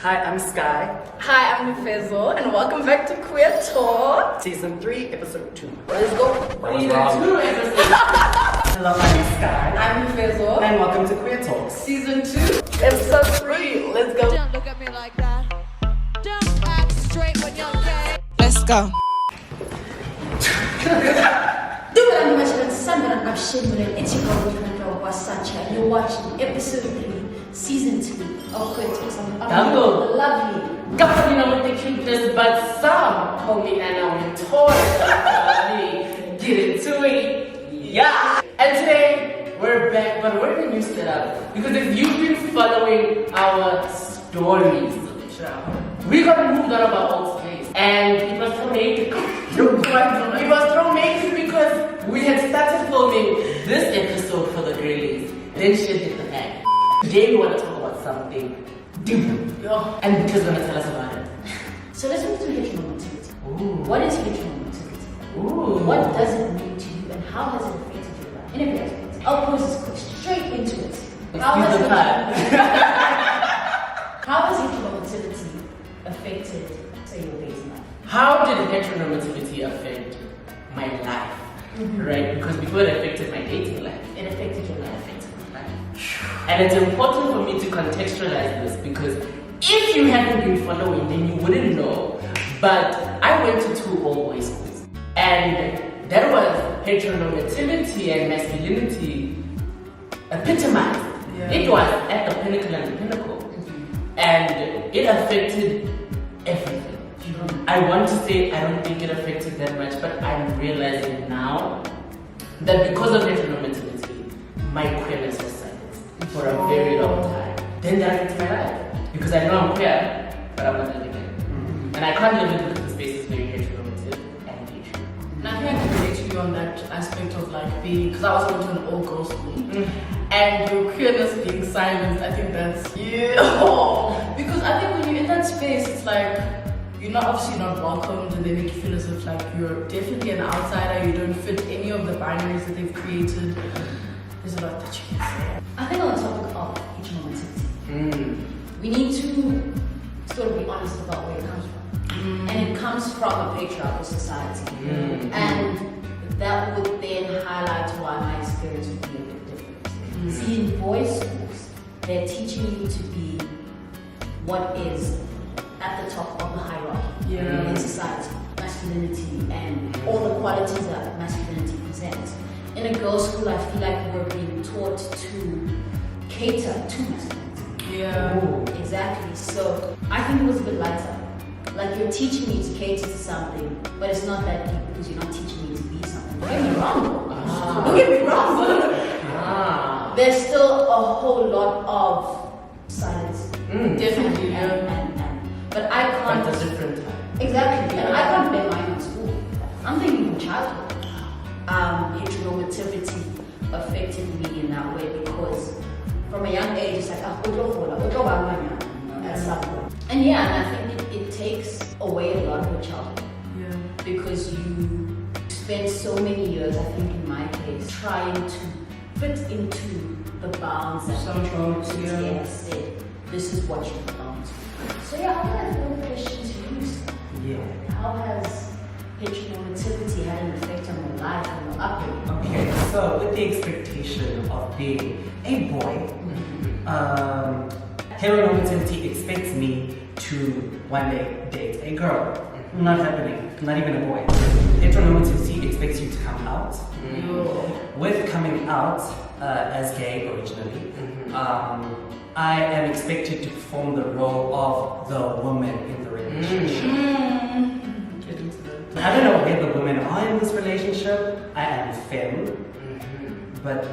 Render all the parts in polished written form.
Hi, I'm Skye. Hi, I'm Lufezo, and welcome back to Queer Talk. Season 3, Episode 2. Let's go. Season 2, Episode 2. Hello, my name is Skye. I'm Lufezo. And welcome to Queer Talk. Season 2, Episode 3. Let's go. Don't look at me like that. Don't act straight when you're gay. Let's go. It's your girl, Satsha. You're watching episode 3, season 2 of Queer Talk. Kago. Lovely. Government with the cuteness, but some call me Anna Victoria. Get into it. Yeah. And today we're back, but we're in a new setup. Because if you've been following our stories, we got moved out of our old space. And it was traumatic. It was traumatic because we had started filming this episode for the girlies. Then shit hit the fan. Today we want to talk about something different. And because we're going to tell us about it. So let's move to heteronormativity. Ooh. What is heteronormativity? Ooh. What does it mean to you, and how has it affected your life? In every aspect. I'll pose this question straight into it. How has heteronormativity affected, say, your dating life? How did heteronormativity affect my life? Right? Because before it affected my dating life, It affected your life. and it's important for me to contextualize this because if you haven't been following, then you wouldn't know. But I went to 2 all-boys schools, and that was heteronormativity and masculinity epitomized. Yeah. It was at the pinnacle and the pinnacle, and it affected everything. I want to say I don't think it affected that much, but I'm realizing now that because of heteronormativity, my queerness was silenced for a very long time. Then that affects my life. Because I know I'm queer, but I'm not living it. And I can't live it because the space is very heteronormative and patriarchal. And I think I can relate to you on that aspect of like being, because I was going to an all-girls school, and your queerness being silenced, I think that's, because I think when you're in that space, it's like, you're not obviously not welcomed, and they make you feel as if like you're definitely an outsider, you don't fit any of the binaries that they've created. There's a lot that you can say. I think on the topic of heteronormativity, we need to sort of be honest about where it comes from. And it comes from a patriarchal society. And that would then highlight why my experience would be a bit different. See, in boys' schools, they're teaching you to be what is at the top of the hierarchy in society, masculinity and all the qualities that masculinity presents. In a girls' school, I feel like we're being taught to cater to masculinity. Exactly. So I think it was a bit lighter. Like you're teaching me to cater to something, but it's not that deep because you're not teaching me to be something. Don't get me wrong. Don't get me wrong. There's still a whole lot of silence. Definitely. But I can't. But it's a different time. Exactly. And I can't blame mine in school. I'm thinking from childhood. Heteronormativity affected me in that way because from a young age, it's like, at some point. And yeah, and I think it takes away a lot of your childhood. Because you spend so many years, I think in my case, trying to fit into the bounds that heteronormativity has said, this is what you belong to. So yeah, I have no question to you. How has heteronormativity had an effect on your life and your upbringing? Okay, so with the expectation of being a boy, heteronormativity expects me to one day date a girl. Not happening, not even a boy. Heteronormativity expects you to come out. With coming out as gay originally, I am expected to perform the role of the woman in the relationship. I don't know where the women are in this relationship. I am femme, but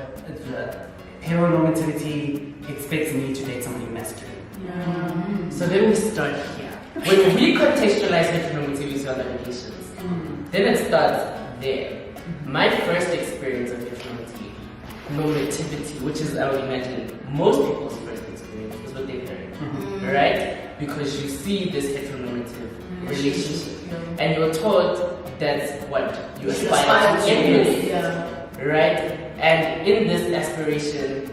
heteronormativity expects me to date somebody masculine. So then we start here. When we contextualize heteronormativity to other relations, then it starts there. My first experience of heteronormativity, which is, I would imagine, most people's first experience, is with their parents, right? Because you see this heteronormative relationship, and you're taught that's what you aspire to emulate, right? And in this aspiration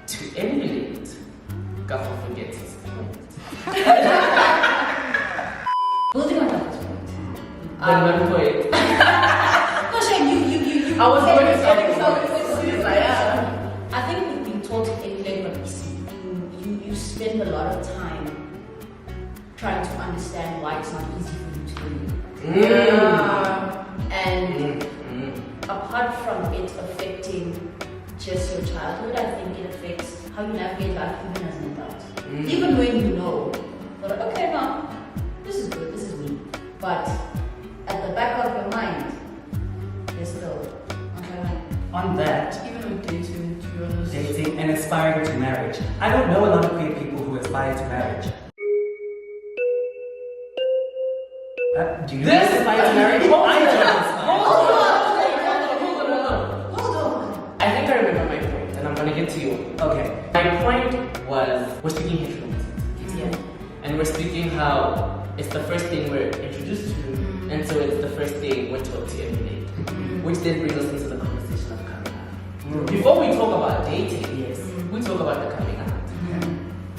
to emulate, Kago forgets his point. Building on Kago's point. Then one point. No, Shane, you. I was going to say I think we've been taught in literacy. You spend a lot of time trying to understand why it's not easy for you to do. And apart from it affecting just your childhood, I think it affects how you navigate life even as an adult. Even when you know, but okay, no, this is good, this is me. But at the back of your mind, there's still, okay. On that, Even with dating, to be honest. dating and aspiring to marriage. I don't know a lot of queer people who aspire to marriage. Do you This aspire to marriage? I don't aspire. Hold on. I think I remember my point, and I'm gonna get to you. Okay. My point was, we're speaking heteronormativity. Yeah. And we're speaking how it's the first thing we're introduced to, and so it's the first thing we're taught to emulate. Which then brings us into the conversation of coming out. Before we talk about dating, yes, we talk about the coming out.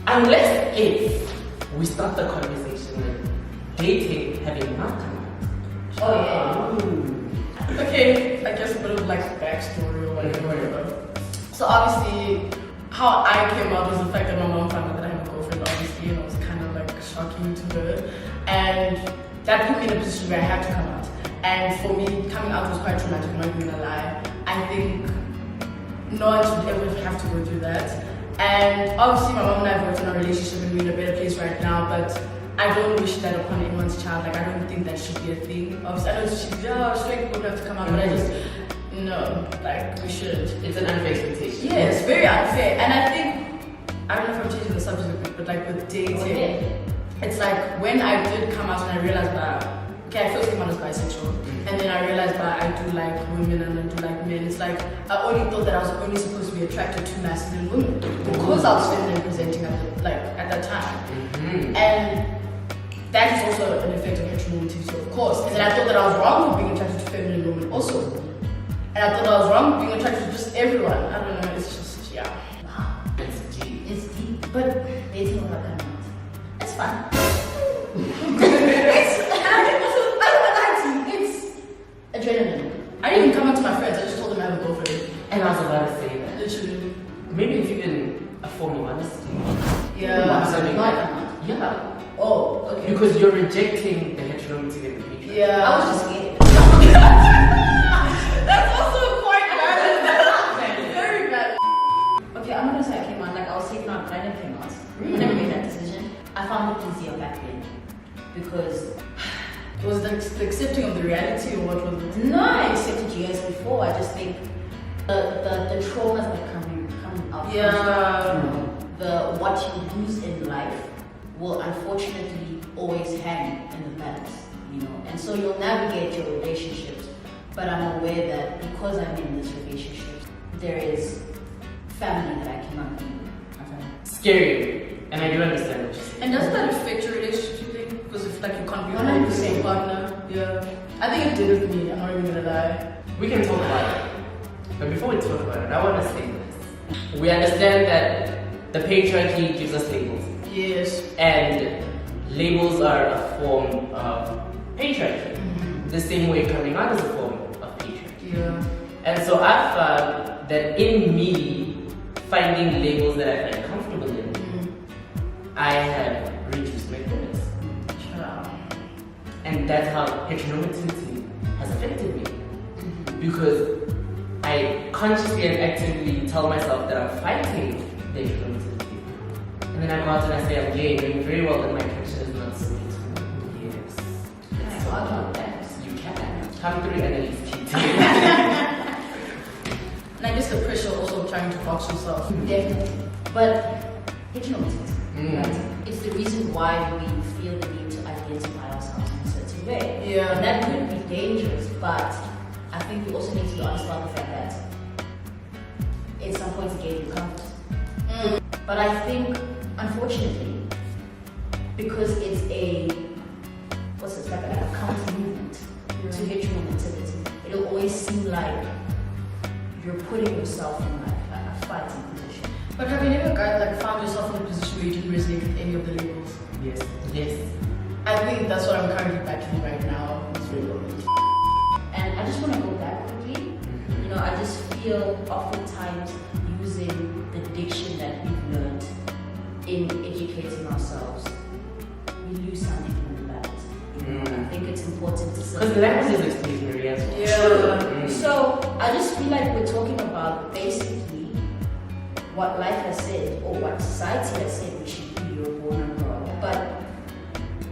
Unless if we start the conversation with dating having not come out. Oh yeah. Okay, I guess a bit of like backstory or whatever. So obviously, how I came out was the fact that my mom found out that I had a girlfriend, obviously, and it was kind of like shocking to her. And that put me in a position where I had to come out. And for me, coming out was quite traumatic, I'm not even gonna lie. I think no one should ever have to go through that. And obviously my mom and I have worked on our relationship and we're in a better place right now, but I don't wish that upon anyone's child. Like, I don't think that should be a thing. Obviously, I know straight people have to come out, but I just, no, like, we should. It's an unfair expectation. Yeah, it's very unfair. And I think, I don't know if I'm changing the subject a bit, but like with dating, it's like when I did come out and I realized that, okay, I first came out as bisexual, and then I realized that I do like women and I do like men. It's like I only thought that I was only supposed to be attracted to masculine women because I was feminine presenting at that time, and that is also an effect of heteronormativity, of course. And then I thought that I was wrong with being attracted to feminine women also, and I thought I was wrong with being attracted to just everyone. I don't know. It's just It's deep. It's deep, but dating will not come out. It's fun. It's adrenaline. I didn't even come out to my friends. I just told them I have a girlfriend. And I was about to say that. Literally. Maybe it's even a form of honesty. Yeah. Something Not like come out. yeah. Oh, okay. Because you're rejecting the heteronormativity and the patriarchy. Yeah. I was just scared. That's also quite bad. Very bad. Okay, I'm not gonna say I came out. Like I was taken out, but I never came out. I never made that decision. I found it easier back then because Was that the accepting of the reality or what was it? no, I accepted years before. I just think the traumas that come out. Yeah. What you lose in life will unfortunately always hang in the balance, you know. And so you'll navigate your relationships, but I'm aware that because I'm in this relationship, there is family that I cannot be. Scary. And I do understand what you're saying. And doesn't that affect your relationship, you think? Because if like you can't be 100%. with the same partner, yeah. I think it did with me, I'm not even gonna lie. We can talk about it. But before we talk about it, I want to say this. We understand that the patriarchy gives us labels. Yes. And labels are a form of patriarchy. The same way coming out is a form of patriarchy. Yeah. And so I found that in me finding labels that I find comfortable in, I have reduced my queerness. And that's how heteronormativity has affected me. Because I consciously and actively tell myself that I'm fighting the heteronormativity. And then I go out and I say I'm gay, doing very well, and my caption is not sweet. Yes. Can I go out on that? You can. Come through and at least keep And I guess the pressure also of trying to box yourself. Definitely. But heteronormativity, Mm. right? It's the reason why we feel the need to identify ourselves in a certain way. Yeah. And that could be dangerous, but I think we also need to be honest about the fact that at some point it gave you comfort. But I think, unfortunately, because it's like a counter movement to heteronormativity, it'll always seem like you're putting yourself in like a fighting position. But have you never found yourself in a position where any of the labels. Yes. Yes. I think that's what I'm currently battling right now. It's really lonely. And I just want to go back quickly. You know, I just feel oftentimes using the diction that we've learned in educating ourselves, we lose something from the balance. I think it's important to say. Because language is exclusionary as well. Yeah. So I just feel like we're talking about basically what life has said or what society has said we should be, you're born and girl. But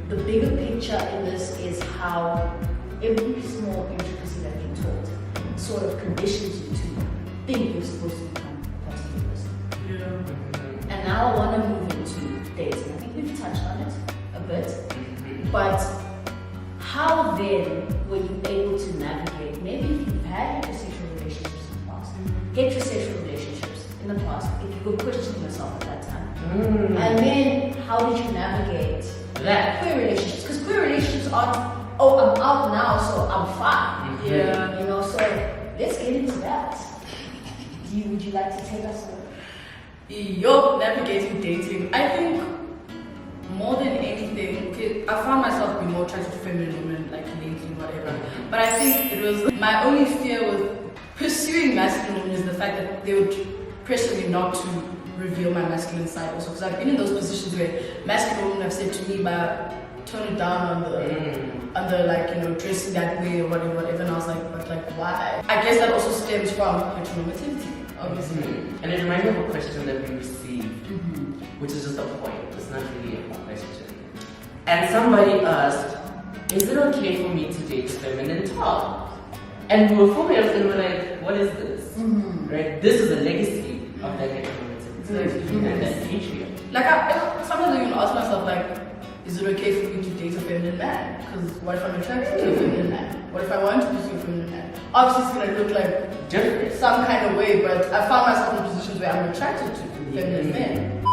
the bigger picture in this is how every small intricacy that you're taught sort of conditions you to think you're supposed to become a particular person. Yeah. And now I want to move into dating. I think we've touched on it a bit. But how then were you able to navigate? Maybe if you've had heterosexual relationships in the past, heterosexual relationships in the past, if you could question yourself at that time. And then how did you navigate That. queer relationships? Because queer relationships aren't, oh, I'm out now, so I'm fine. Yeah. You know, so let's get into that. Would you like to take us through? Yo, navigating dating. I think more than anything, okay, I found myself being more attracted to feminine women, like lately, whatever. But I think it was my only fear with pursuing masculine women is the fact that they would pressure me not to reveal my masculine side also. Because I've been in those positions where masculine women have said to me, but tone it down on the like, you know, dressing that way or whatever, and I was like, but like why? I guess that also stems from heteronormativity, obviously. And it reminds me of a question that we received, which is just a point. It's not really a question. And somebody asked, is it okay for me to date feminine top? And we were forming and we were like, what is this? Right? This is a legacy of that heteronormativity and that patriarchy. Like, sometimes I even ask myself, like, is it okay for me to date a feminine man? Because what if I'm attracted to a feminine man? What if I want to pursue a feminine man? Obviously, it's going to look like Different. some kind of way, but I found myself in positions where I'm attracted to feminine men.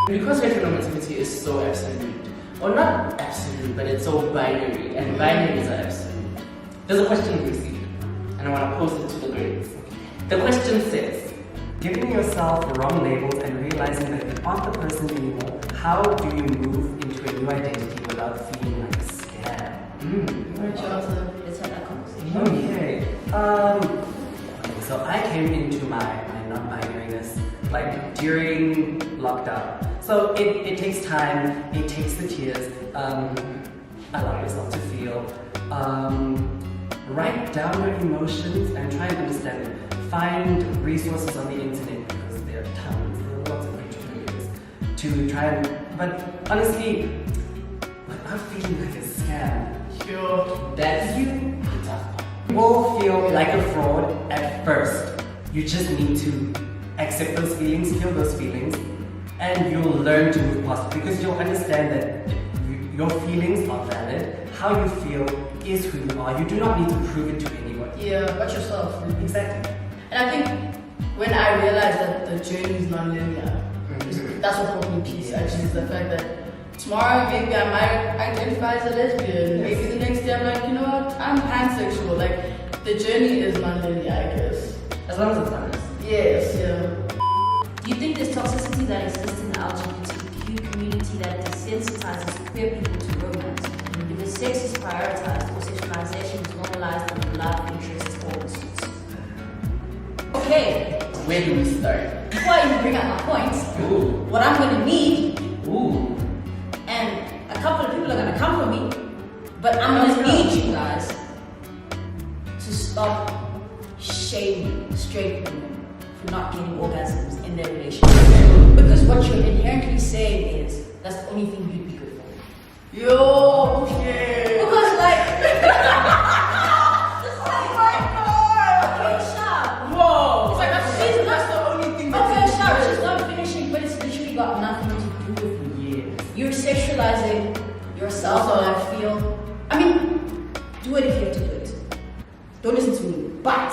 Because heteronormativity is so absolute, or not absolute, but it's so binary, and binaries are absolute. There's a question we received, and I want to post it to the grades. The question says, Giving yourself wrong labels and realizing that you aren't the person anymore, how do you move into a new identity without feeling like a scam? Right, Jonathan? Let's have that conversation. Okay. So I came into my non-binariness like during lockdown. So it takes time, it takes the tears, allow yourself to feel, write down your emotions and try and understand them. Find resources on the internet because there are tons, there are lots of entrepreneurs to try and, but honestly, without feeling like a scam, Sure. that's you the tough part. will feel like a fraud at first. You just need to accept those feelings, feel those feelings, and you'll learn to move past it because you'll understand that your feelings are valid. How you feel is who you are. You do not need to prove it to anyone. Yeah, but yourself. Exactly. And I think when I realized that the journey is non-linear, that's what brought me peace actually, is the fact that tomorrow maybe I might identify as a lesbian, maybe the next day I'm like, you know what, I'm pansexual. Like, the journey is non-linear, I guess. As long as it's honest. Yes, yeah. Do you think there's toxicity that exists in the LGBTQ community that desensitizes queer people to romance? Because sex is prioritized or sexualization is normalized and love interests or pursuits. Okay, Where do we start? before I even bring up my points, Ooh. what I'm going to need, Ooh. and a couple of people are going to come for me, but I'm going to need you guys to stop shaming straight women for not getting orgasms in their relationship. Because what you're inherently saying is that's the only thing you'd be good for. Yo, okay. Because like, Whoa. It's like, that's the only thing okay, sorry, it's not finishing, but it's literally got nothing to do with you. You're sexualizing yourself, and I feel. I mean, do it if you have to do it. Don't listen to me. But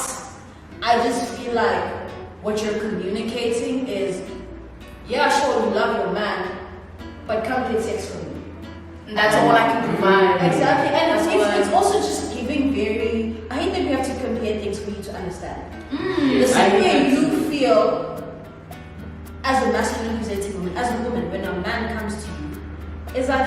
I just feel like what you're communicating is, yeah, sure, you love your man, but come get sex from me. And that's all I can provide. Exactly, and That's it's also just giving very. I hate that we have to compare things for you to understand. The Yes, I same way think you feel as a masculine presenting woman, as a woman, when a man comes to you is I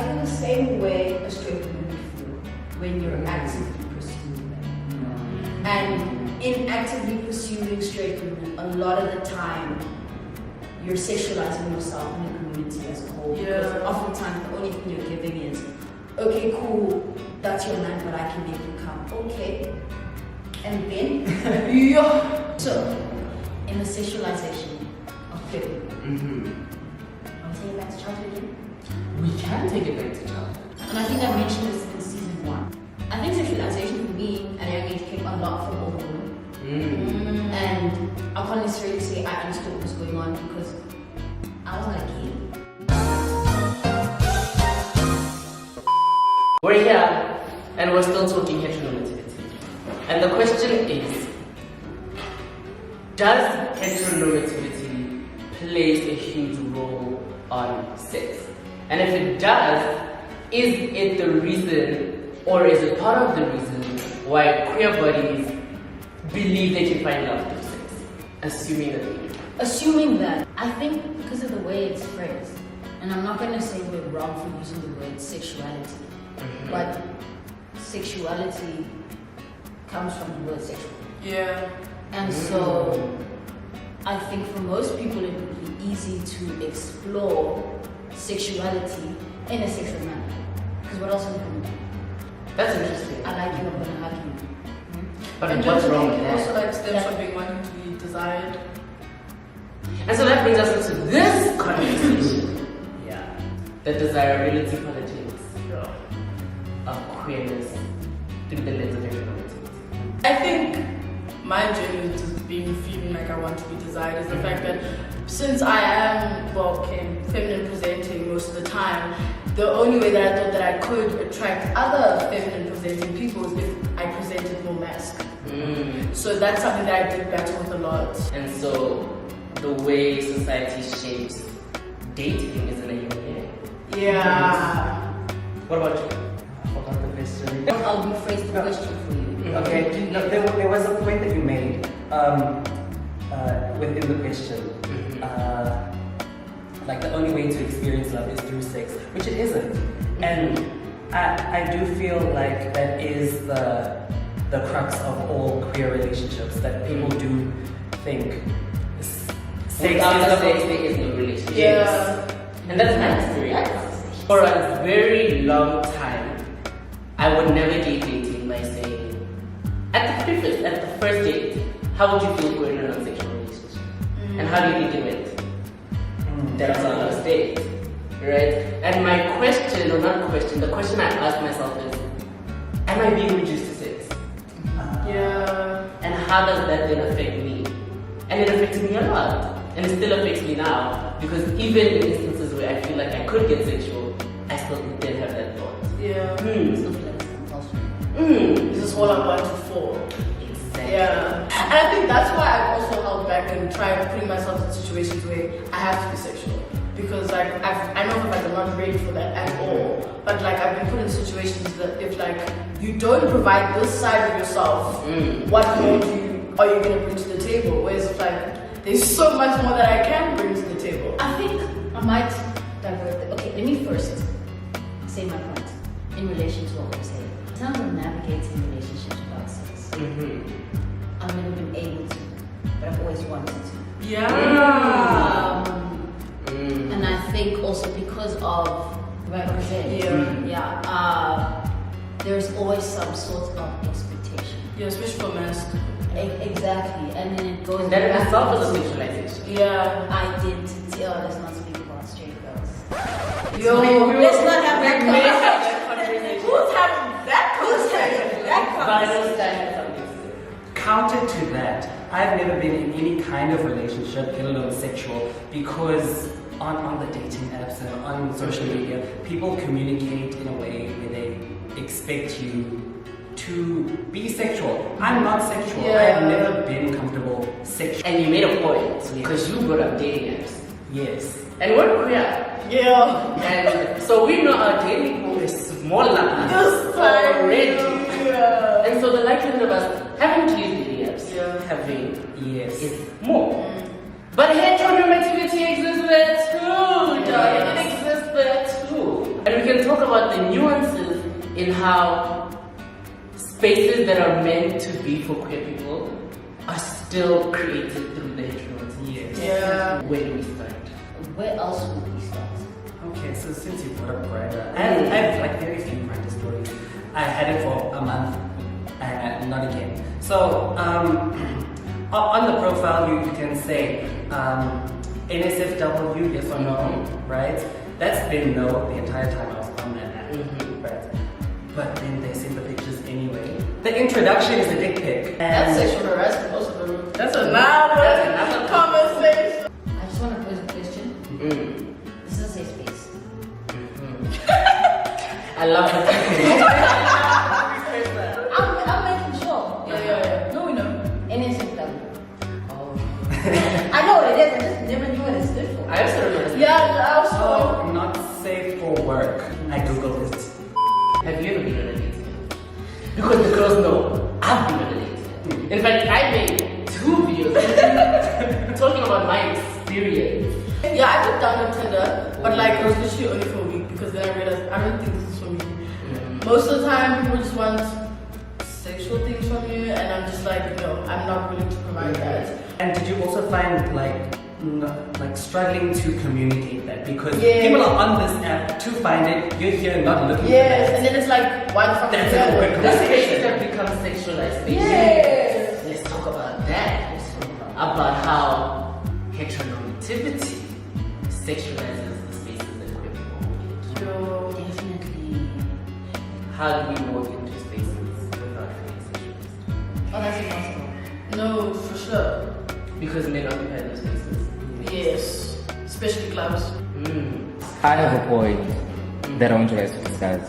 feel the same way a straight woman would feel when you're actively pursuing them. And in actively pursuing straight women, a lot of the time you're sexualizing yourself in the community as a whole. Because oftentimes the only thing you're giving is, okay, cool, that's your man, but I can make you come. Okay. And then, So, in the sexualization of women, I'll take it back to childhood again. We can take it back to childhood. And I think I mentioned this in season 1. I think sexualization for me at a young age came a lot from older women. And I can't necessarily say I understood what was going on because I was not a kid. We're here and we're still talking heteronormativity. And the question is, does heteronormativity play a huge role on sex? And if it does, is it the reason or is it part of the reason why queer bodies believe they can find love through sex? Assuming that they do. Assuming that, I think because of the way it's phrased, and I'm not going to say we're wrong for using the word sexuality, but sexuality comes from the word sexual. Yeah. And so, I think for most people it would be easy to explore sexuality in a sexual manner. Because what else are we going to do? That's interesting. I like you, I'm going to hug you. But And what's don't you wrong think with it also that? like stems from being wanting to be desired? And so that brings us into this conversation. The desirability politics of queerness through the lens of heteronormativity. I think my journey with just feeling like I want to be desired is the fact that since I am, feminine presenting most of the time, the only way that I thought that I could attract other feminine presenting people is if I presented more masc. So that's something that I did battle with a lot. And so the way society shapes dating is in a young age. Yeah. What about you? I forgot the question. I'll rephrase the question for you. Okay, no, there was a point that you made within the question. Like the only way to experience love is through sex, which it isn't. And I do feel like that is the crux of all queer relationships, that people do think sex Without sex, there is no relationship. Yeah. And that's my experience. For a very long time, I would navigate dating by saying, at the first date, how would you feel if we were in a non-sexual relationship? And how do you think it went? That's our first date, right? And my question, or not question, the question I asked myself is, am I being reduced to sex? Yeah. And how does that then affect me? And it affects me a lot. And it still affects me now, because even in instances where I feel like I could get sexual, I still didn't have that thought. Yeah. Still feel like it's compulsory. This is all I wanted for. Exactly. Yeah. And I think that's why I've also held back and tried putting myself in situations where I have to be sexual. Because like I know that I'm not ready for that at all. But like I've been put in situations that if like you don't provide this side of yourself, what more are you gonna bring to the table? Whereas if like there's so much more that I can bring to the table. I think I might divert. Okay, let me first say my point in relation to what we're saying. In terms of navigating relationships without sex, I've never been able to, but I've always wanted to. Yeah. And I think also because of what I'm saying, there's always some sort of expectation. Yeah, especially for masc. Exactly, and then it goes That in back itself is to a sexualization. Yeah. identity. Oh, let's not speak about straight girls. Yo, Let's not have that conversation. Who's having that conversation? But I don't stand for something. Counter to that, I've never been in any kind of relationship, let alone sexual, because on the dating apps and on social media, people communicate in a way where they expect you to be sexual. I'm not sexual. I have never been comfortable sexual. And you made a point, because you brought up dating apps. Yes. And we're queer. Yeah. And so we know our dating pool is smaller This time. already. Yeah. And so the likelihood of us having to use dating apps, having Yes. is more. But heteronormativity exists there too, dog. It exists there too. can talk about the nuances in how spaces that are meant to be for queer people are still created through the heteronormativity. Yes. Yeah. Where do we start? Where else would we start? Okay, so since you brought up Grindr, I have like very few Grindr stories. I had it for a month and not again. So on the profile you can say NSFW, yes or no, right? That's been no the entire time I was on that app, right? But then they send the pictures anyway. The introduction is a dick pic. That's sexual harassment, most of them. That's another conversation. I just want to pose a question. This is a safe space. I love the I'm making sure. Yeah. No, we know. NSFW. I know what it is, I just never knew what it stood for. I also remember. Yeah, I also. Oh, not safe for work. I googled it. Have you ever been on a date? Because the girls know I've been on a date. In fact, I made 2 videos talking about my experience. Yeah, I took down on Tinder, but like it was literally only for a week because then I realized I don't think this is for me. Most of the time, people just want sexual things from you, and I'm just like, no, I'm not willing to provide that. And did you also find like struggling to communicate that? Because Yes. people are on this app to find it, you're here not looking Yes, for and then it's like one from the That's a other. quick The spaces have become sexualized. Yes. Let's talk about that. About how heteronormativity sexualizes the spaces that queer people walk into. Definitely. How do we walk into spaces without feeling sexualized? Oh, that's impossible. No, for sure. Because men occupy those spaces. Yes, especially clubs. I have a point that I want you guys to discuss.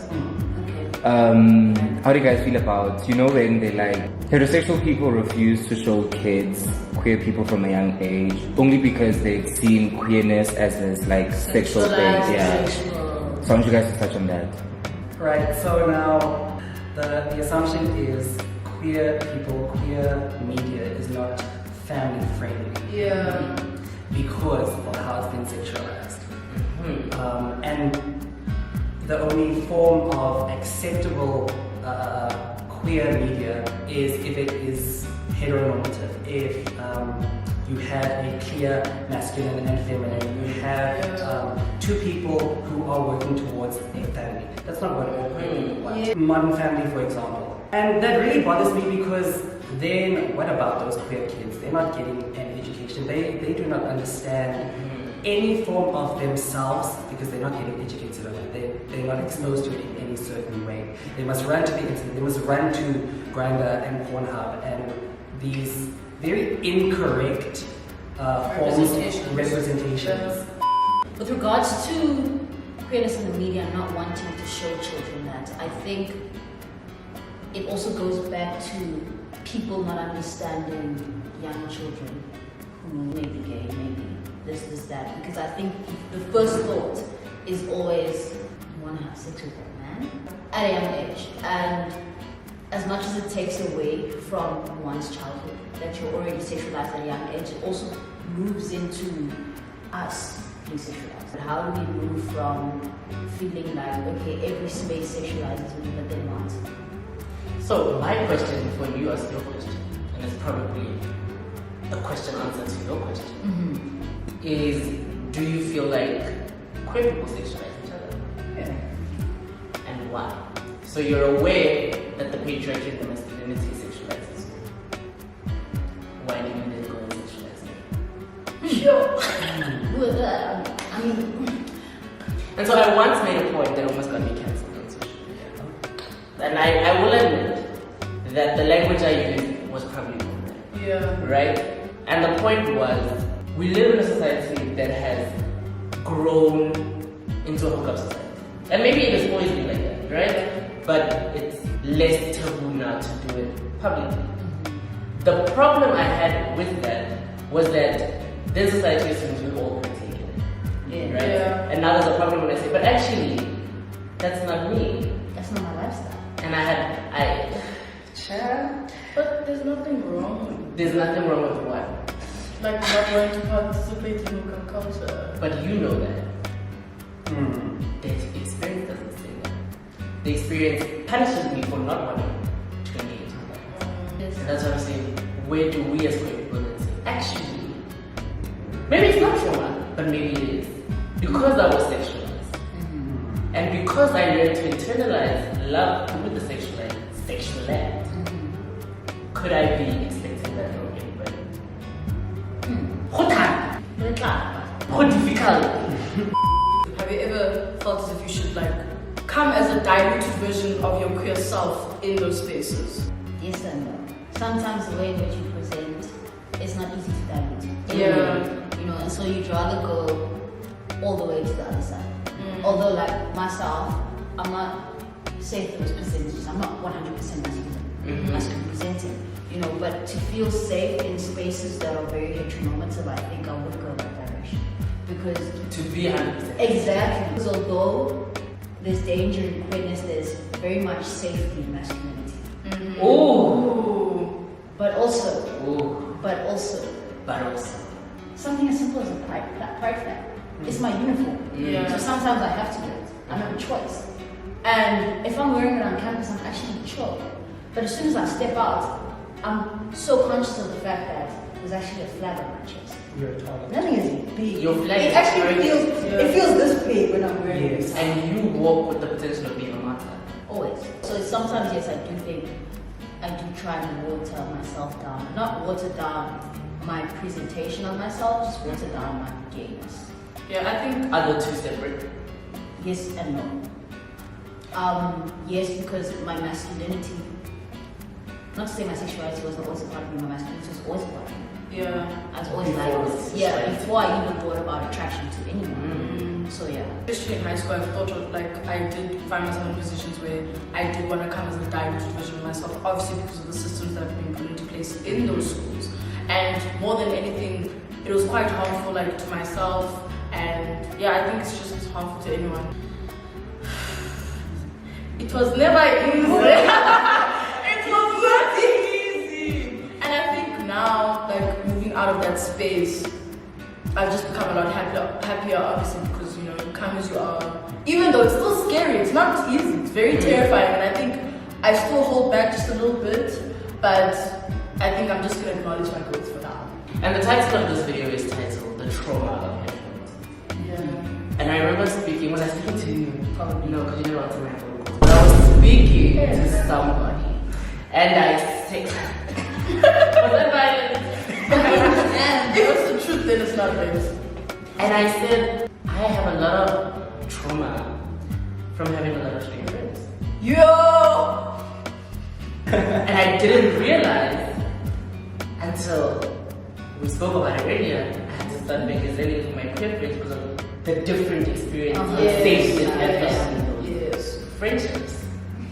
How do you guys feel about, when they like, heterosexual people refuse to show kids queer people from a young age only because they've seen queerness as this like sexual thing? Yeah. So I want you guys to touch on that. Right, so now the assumption is queer people, queer media is not family friendly. Yeah. Because of how it's been sexualized. And the only form of acceptable queer media is if it is heteronormative, if you have a clear masculine and feminine, you have 2 people who are working towards a family. That's not what all queer people want. Yeah. Modern family, for example. And that really bothers me because then what about those queer kids? They're not getting an education. They do not understand any form of themselves because they're not getting educated on it. They're not exposed to it in any certain way. They must run to the internet. They must run to Grindr and Pornhub and these very incorrect representations. With regards to queerness in the media and not wanting to show children that, I think it also goes back to people not understanding young children who may be gay, maybe this, that. Because I think the first thought is always, you want to have sex with that man at a young age. And as much as it takes away from one's childhood, that you're already sexualized at a young age, it also moves into us being sexualized. How do we move from feeling like, okay, every space sexualizes me, but then not? So my question before you ask your question, and it's probably a question answer to your question, is do you feel like queer people sexualize each other? Yeah. And why? So you're aware that the patriarchy and the masculinity sexualizes you. Why do you then go and sexualize it? Sure. I mean, And so I once made a point that almost got me cancelled on social media. And I will admit that the language I used was probably wrong. Yeah. Right? And the point was, we live in a society that has grown into a hookup society. And maybe it has always been like that, right? But it's less taboo now to do it publicly. The problem I had with that was that this society assumes we all partake in it. Right? Yeah. And now there's a problem when I say, but actually, that's not me. that's not my lifestyle. And But there's nothing wrong. there's nothing wrong with what? Like not wanting to participate in hookup culture. But you know that. That experience doesn't the experience punishes me for not wanting to engage with that. And that's what I'm saying. Where do we as queer people then say, actually, maybe it's not trauma, but maybe it is. Because I was sexualized. And because I learned to internalize love with the sexual act, could I be expecting that from anybody? How difficult. Have you ever felt as if you should like come as a diluted version of your queer self in those spaces? Yes and no. Sometimes the way in which you present is not easy to dilute. Yeah. You know, and so you'd rather go all the way to the other side. Although, like myself, I'm not safe with those percentages. I'm not 100% masculine presenting. You know, but to feel safe in spaces that are very heteronormative, I think I would go that direction. Because To be 100%. exactly. Because although there's danger in queerness, there's very much safety in masculinity. Oh. But also, Oh. but also, something as simple as a pride flag. It's my uniform. Yeah. So sometimes I have to do it. I don't have a choice. And if I'm wearing it on campus, I'm actually chill. But as soon as I step out, I'm so conscious of the fact that there's actually a flag on my chest. You're a target. Nothing is big. Your flag it is actually very- feels it feels this big when I'm wearing Yes. it. And you walk with the potential of being a martyr. Always. So sometimes, yes, I do think I do try to water myself down. Not water down my presentation of myself, just water down my gayness. Yeah, I think Are the two separate? Yes and no. Yes, because my masculinity, not to say my sexuality wasn't always a part of me, my masculinity was always a part of me. yeah. I was always Before like it's this. Yeah, society. before I even thought about attraction to anyone. So yeah. Especially in high school, I've thought of like I did find myself in positions where I did want to come as a diluted version of myself, obviously because of the systems that have been put into place in those schools. And more than anything, it was quite harmful, like to myself. And yeah, I think it's just harmful to anyone. It was never easy. It was not easy. And I think now, like moving out of that space, I've just become a lot happier, obviously, because you know, you come as you are. Even though it's still scary, it's not easy, it's very terrifying, and I think I still hold back just a little bit, but I think I'm just gonna acknowledge my growth for now. And the title of this video is titled The Trauma of Heteronormativity. Yeah. And I remember speaking, was I speaking to you? Probably no, because you never answered my phone call. But I was speaking to somebody, and I said, was that violent? And if it's the truth, then it's not right. And I said, I have a lot of trauma from having a lot of straight friends. Yo! And I didn't realize until we spoke about it earlier. I had to start making for my queer friends because of the different experiences and safety that I've had in those Yes. friendships.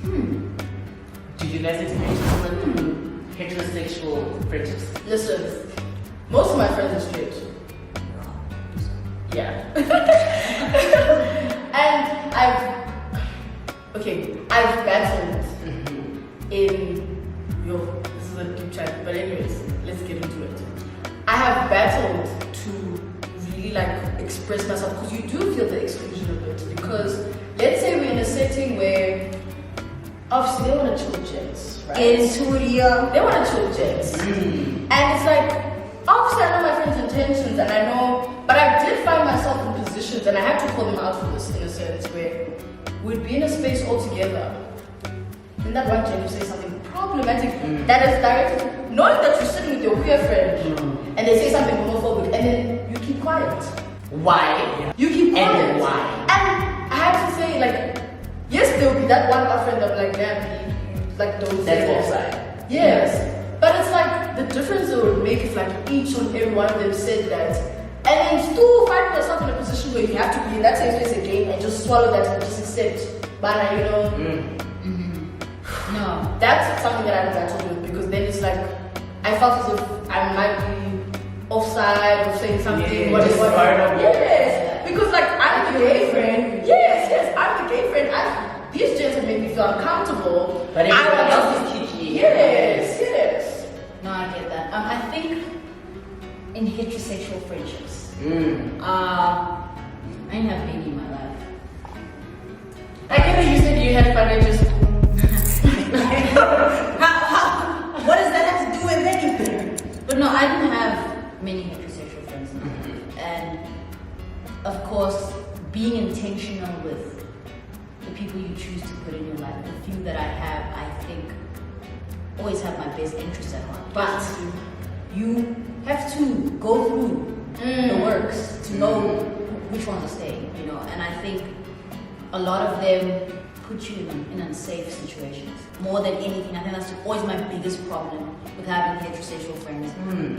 Do you guys experience some heterosexual friendships? Listen, most of my friends are straight. Yeah. And I've battled in this is a deep chat, but anyways, let's get into it. I have battled to really like express myself because you do feel the exclusion of it. Because let's say we're in a setting where obviously they want to chill jets, right? They want to chill jets. And it's like, obviously I know my friends' intentions and I know, but I did find myself in positions, and I had to call them out for this in a sense, where we'd be in a space all together. And that one time you say something problematic that is directed, knowing that you're sitting with your queer friend and they say something homophobic and then you keep quiet. Why? You keep quiet. And why? And I have to say, like, yes, there will be that one friend that like, man, like don't say That's that. offside. Yes. But it's like the difference it would make if like each and every one of them said that, and then still find yourself in a position where you have to be in that same space again and just swallow that and just accept. But you know, No. that's something that I've battled with because then it's like I felt as if I might be offside or saying something. Yeah, just part of it. Yes, because like I'm the gay friend. Yes, I'm the gay friend. These gents have made me feel uncomfortable. But everyone I else want is kiki. Yes. No, I get that. I think in heterosexual friendships, I didn't have any in my life. I get that you said you had financial school. What does that have to do with anything? But no, I didn't have many heterosexual friends. And of course, being intentional with the people you choose to put in your life, the few that I have, I think, always have my best interests at heart. But you have to go through the works to know which ones are staying, you know. And I think a lot of them put you in unsafe situations more than anything. I think that's always my biggest problem with having heterosexual friends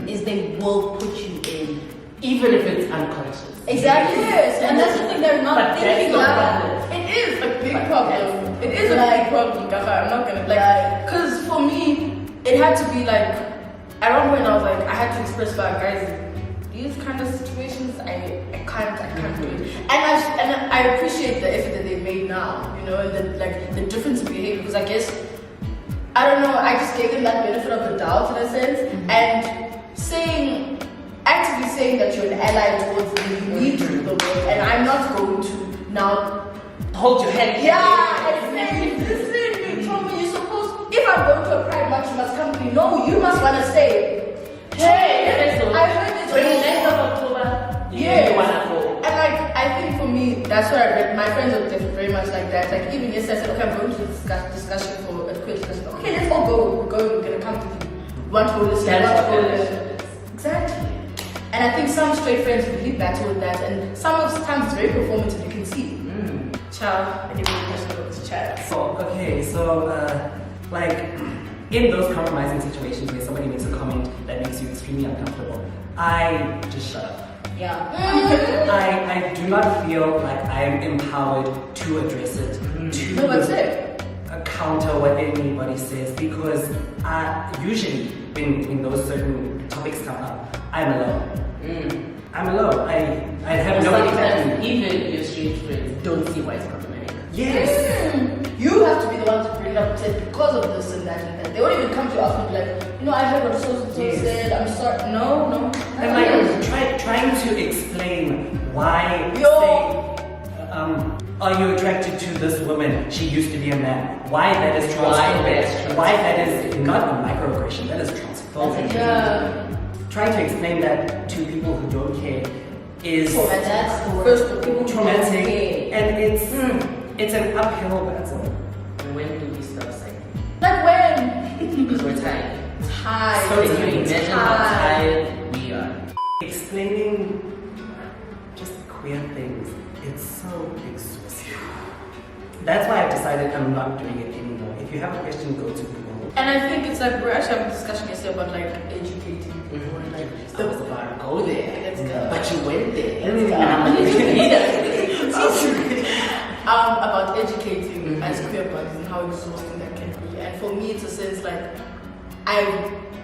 is they will put you in, even if it's unconscious. exactly. Yes, and that's the thing they're not But thinking that's about. not It is a big problem. It is a big problem, Gaga. I'm not gonna like, cause for me, it had to be like, I remember when I was like, I had to express like, guys, these kind of situations, I can't do it. And I appreciate the effort that they made now, you know, and the difference in behavior, because I guess, I don't know, I just gave them that benefit of the doubt in a sense, and actively saying that you're an ally towards me, you need to do the work, and I'm not going to now Hold your head. yeah, I say, listen, you told me you're supposed, if I'm going to a pride march, you must come to me. No, you must want to stay. Hey, I heard it. 29th of October, you wanna go. And like, I think for me, that's what I read. My friends are very much like that. Like, even yesterday, I said, okay, I'm going to discussion for a quick discussion. Okay, let's all go. We're going to come to you. Want to go listen, want to go listen. Exactly. And I think some straight friends really battle with that. And sometimes it's very performative, you can see. Child, I give you a question about this child. So, okay, so, like, in those compromising situations where somebody makes a comment that makes you extremely uncomfortable, I just shut up. Yeah. I do not feel like I am empowered to address it, No, that's it. counter what anybody says, because usually when those certain topics come up, I'm alone. I'm alone. I have nobody to Sometimes even your straight friends don't see why it's problematic. Yes. You have to be the one to bring it up and say, because of this and that and that. They won't even come to you and be like, you know, I heard what so said, I'm sorry. No. And like trying to explain why are you attracted to this woman? She used to be a man. Why that is transphobic? Why that is not a microaggression? That is transphobic. Yeah. Trying to explain that to people who don't care is That's the First, worst. people traumatic, and it's an uphill battle. And when do we stop saying? Like when? Because we're tired. Tired. So can you imagine how tired we are? Explaining just queer things, it's so exhausting. That's why I've decided I'm not doing it anymore. If you have a question, go to Google. And I think it's like, we're actually having a discussion yesterday about like educating people and like, I was about to go there. Let's go. But you went there. Let's go. And I'm an educator. About educating as queer bodies and how exhausting that can be. And for me, it's a sense like, I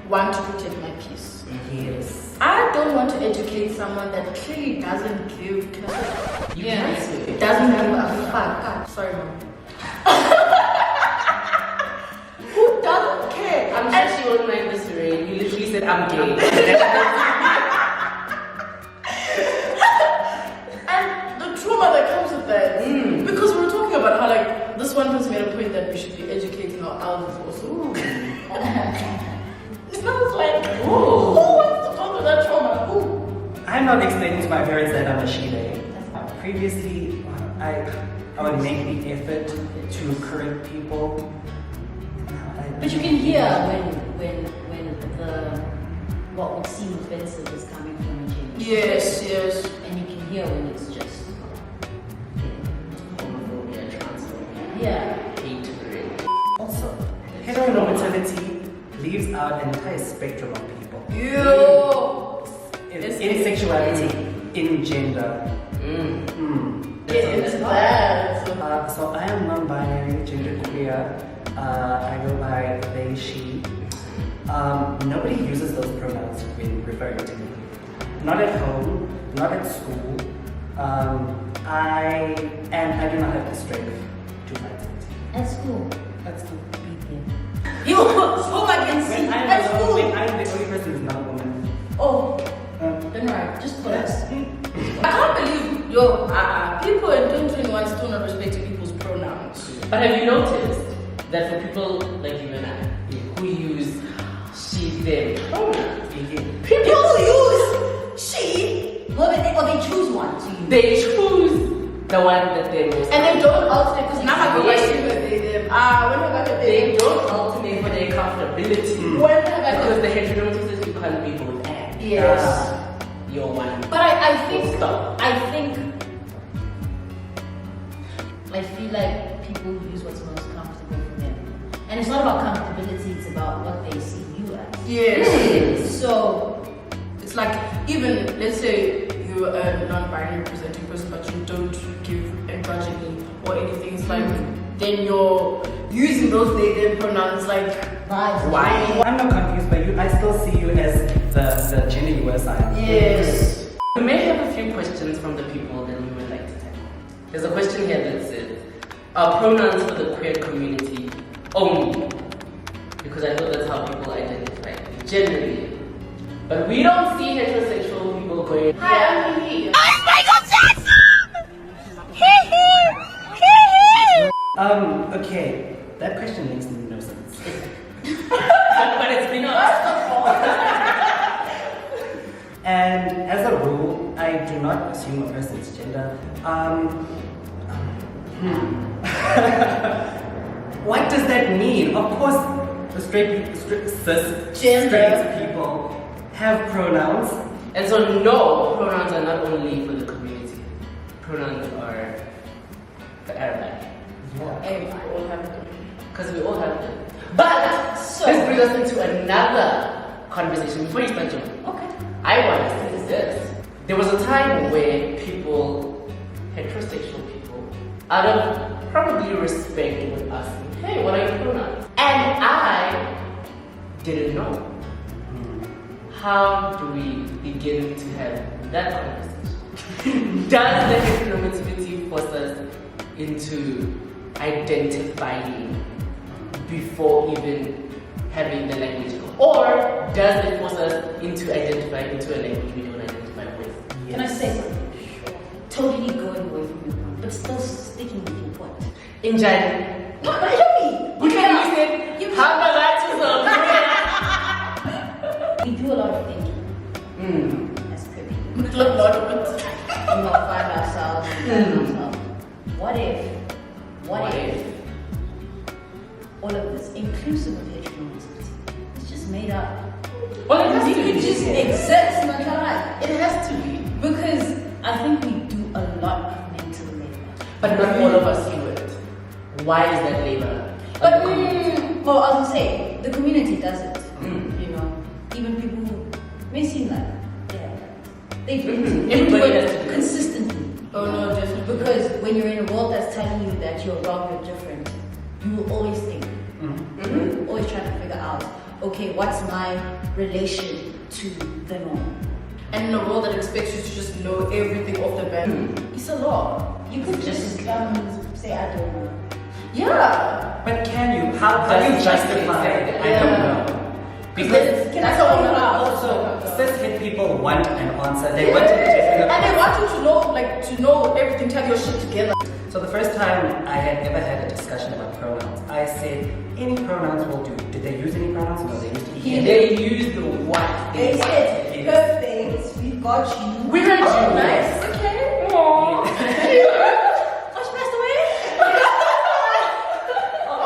want to protect my peace. Yes. I don't want to educate someone that clearly doesn't give. You can say it. Doesn't give a fuck. God, sorry, mom. Who doesn't care? I'm sure she won't mind this, Ray. You literally said I'm gay. And the trauma that comes with that. Because we were talking about how like this one person made a point that we should be educating our elders also. It sounds like who wants to talk about that trauma? Who? I'm not explaining to my parents that I'm a Chile. Previously, I would make the effort to correct people. But you can hear when the what would seem offensive is coming from a gender. Yes. And you can hear when it's just Homophobia, transphobia, yeah. hatred. Also, heteronormativity leaves out an entire spectrum of people. In sexuality, in gender. Get into that. So I am non-binary, genderqueer. I go by they, she. Nobody uses those pronouns when referring to me. Not at home, not at school. I do not have the strength to fight it. At school. That's cool. You whom I can see When at I'm school. the only person who's not a woman. Oh, Then right, just put us. I can't believe people in 2021 still not respecting people's pronouns. But have you noticed that for people like you and I, who use she, them pronouns, People use she, or they choose one to use. they choose the one that they most And they don't alternate because now I go back to them. When have I got They don't alternate for their comfortability. When have I Because got the heteronormativity you can't be both and. Yes. You're one. But I think Stop. I feel like people use what's most comfortable for them. And it's not about comfortability, it's about what they see you as. Yes. So It's like, even, let's say you're a non-binary presenting person, but you don't give androgyny or anything. It's like, then you're using those they, them pronouns like, why? I'm not confused, but I still see you as the gender you assign. yes. We may have a few questions from the people that we would like to tackle. There's a question here that says, are pronouns for the queer community only? Because I know that's how people identify generally. But we don't see heterosexual people going, hi, I'm me. Okay, that question makes no sense. But it's been asked. And as a rule, I do not assume a person's gender. What does that mean? Of course, the straight people have pronouns. And so no, pronouns are not only for the community. Pronouns are for everybody. Everybody all have them. Because we all have them. But this brings us into another conversation before you start joking. Okay. I want to say this. There was a time where people, heterosexual people, out of probably respect would ask me, hey, what are your pronouns? And I didn't know. How do we begin to have that conversation? Does the heteronormativity force us into identifying before even having the language? Or does it force us into identifying into a language we don't identify with? Yes. Can I say something? Totally going away from your point, but still sticking with your point. In January. No, but hear me. You can use it. How about that? We do a lot of thinking as queer people. We do a lot of it. We will find ourselves and find ourselves. What if all of this, inclusive of heteronormativity, is just made up? Well, it has to It be. just exists in our life. It has to be. Because I think we do a lot of mental labor. But not all of us do it. Why is that labor? But, well, I was gonna say, the community does it. You know, even people who may seem like they do it. They do Everybody has to it do it. consistently. Oh no, definitely. Because when you're in a world that's telling you that you're wrong, you're different, you will always think. Always trying to figure out, okay, what's my relation to the norm? And in a world that expects you to just know everything off the bat, it's a lot. You could just say, I don't know. Yeah. But can you? How do you justify it? I don't know. Because That's how we know. also cis-het people want an answer. They want to definitely. And they want you to know everything, to have your shit together. So the first time I had ever had a discussion about pronouns, I said any pronouns will do. Did they use any pronouns? No, they used he. They use the what? They said, perfect, we've got you. We heard you. Nice. Okay. Oh, she passed away?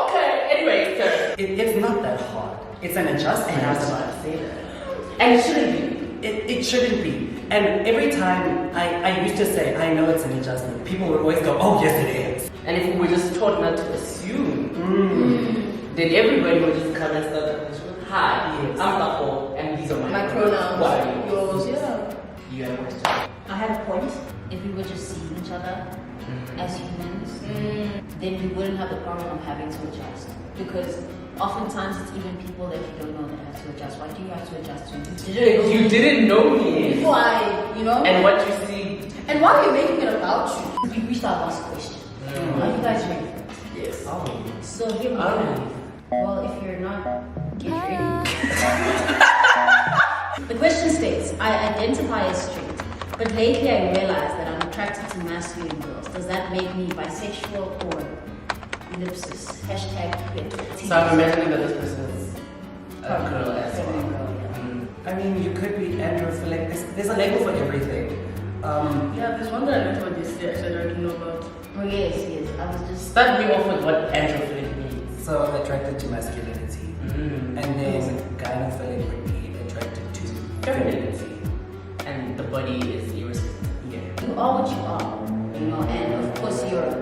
Okay, anyway, so. It's not that hard. It's an adjustment. And I was about to say that. And it shouldn't be. It shouldn't be. And every time I used to say, I know it's an adjustment, people would always go, oh, yes, it is. And if we were just taught not to assume, then everybody would just come and start the conversation. Hi, Yes. I'm Kago, and these are My pronouns. What are you? Yours. Yeah. You have a question? I had a point. If we were just seeing each other as humans, then we wouldn't have the problem of having to adjust. Because oftentimes it's even people that you don't know that have to adjust. Why do you have to adjust to? You didn't know me. Why? You know? And what you see. And why are you making it about you? We reached our last question. Are you guys ready? Yes. Oh. So here we go. Well, if you're not, get ready. The question states, I identify as straight, but lately I realized that I'm attracted to masculine girls. Does that make me bisexual or ellipsis. Hashtag queer. So I'm imagining that this person is a girl as well. I mean, you could be androphilic. There's a label for everything. Yeah, there's one that I learned about yesterday, actually, I don't know about. Oh yes. I was just. Start me off with what androphilic means. So attracted to masculinity. And then gynophilic would be attracted to femininity. And the body is irrespective. Yeah. You are what you are, you know, and of course you're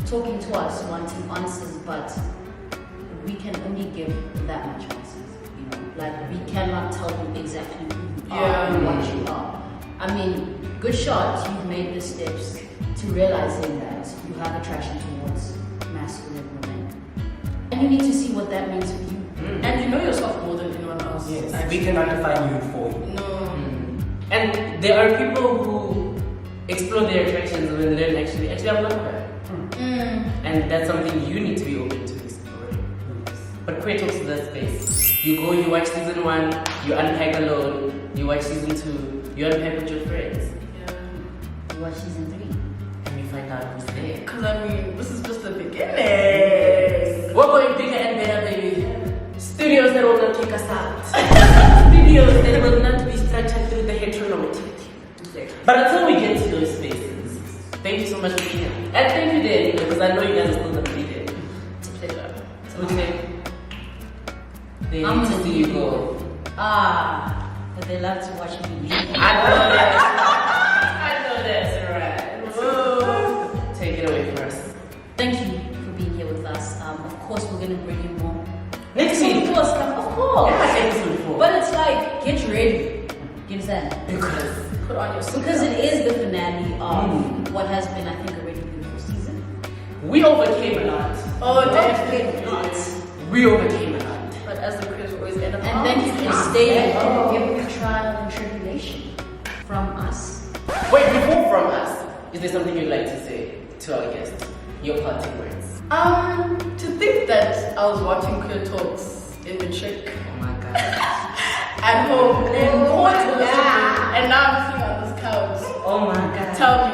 talking to us, wanting answers, but we can only give that much answers, you know. Like we cannot tell you exactly who you are and what you are. I mean, good shot, you've made the steps to realizing that you have attraction towards masculine women. And you need to see what that means for you. And you know yourself more than anyone else. Yes. Actually. We cannot define you for you. No. And there are people who explore their attractions and then learn actually I'm not queer. And that's something you need to be open to exploring. But queer talks to that space. You go, you watch season 1, you unpack alone. You watch season 2, you unpack with your friends. Yeah. You watch season 3. And you find out who's there. Because I mean, this is just the beginning. We're going bigger and better, baby. Studios that will not kick us out. Studios that will not be structured through the heteronormativity. But until we get to those spaces, thank you so much for being here. And thank you, Danny, because I know you guys are still going to be there. It's a pleasure. So today, they I'm need to gonna see you go. But they love to watch me leave. I know that. I know that's right. Whoa. Take it away from us. Thank you for being here with us. Of course, we're gonna bring you more. Next week. Cool stuff, of course. Yeah, episode 4. But it's like, get ready. You understand? Because Put on your seatbelt. Because it is the finale of what has been, I think, a really beautiful season. we overcame a lot. Oh, definitely not. We overcame a lot. But as the creators always end up. And then you can stay in every trial and tribulation from us. Wait, before from us, is there something you'd like to say to our guests? Your parting words. To think that I was watching Queer Talks in the chick Oh my god. at home in Portugal, and now I'm sitting on this couch. Oh my god. Tell me,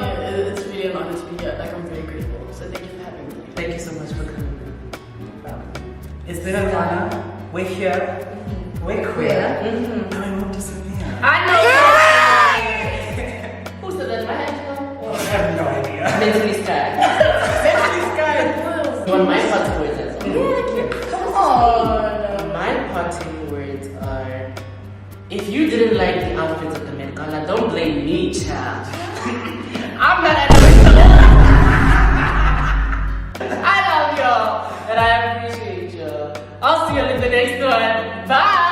it's really an honor to be here. Like, I'm very grateful. So thank you for having me. Thank you so much for coming. It's been an honor. We're here. We're queer. And we won't disappear. I know. Who said that? My hand? I have no idea. Mentally Skye. This guy. You want my parting words as well? Yeah, come on. My parting words are: if you didn't like the outfits of the Met Gala, don't blame me, child. I'm not at I love y'all and I appreciate y'all. I'll see you in the next one. Bye.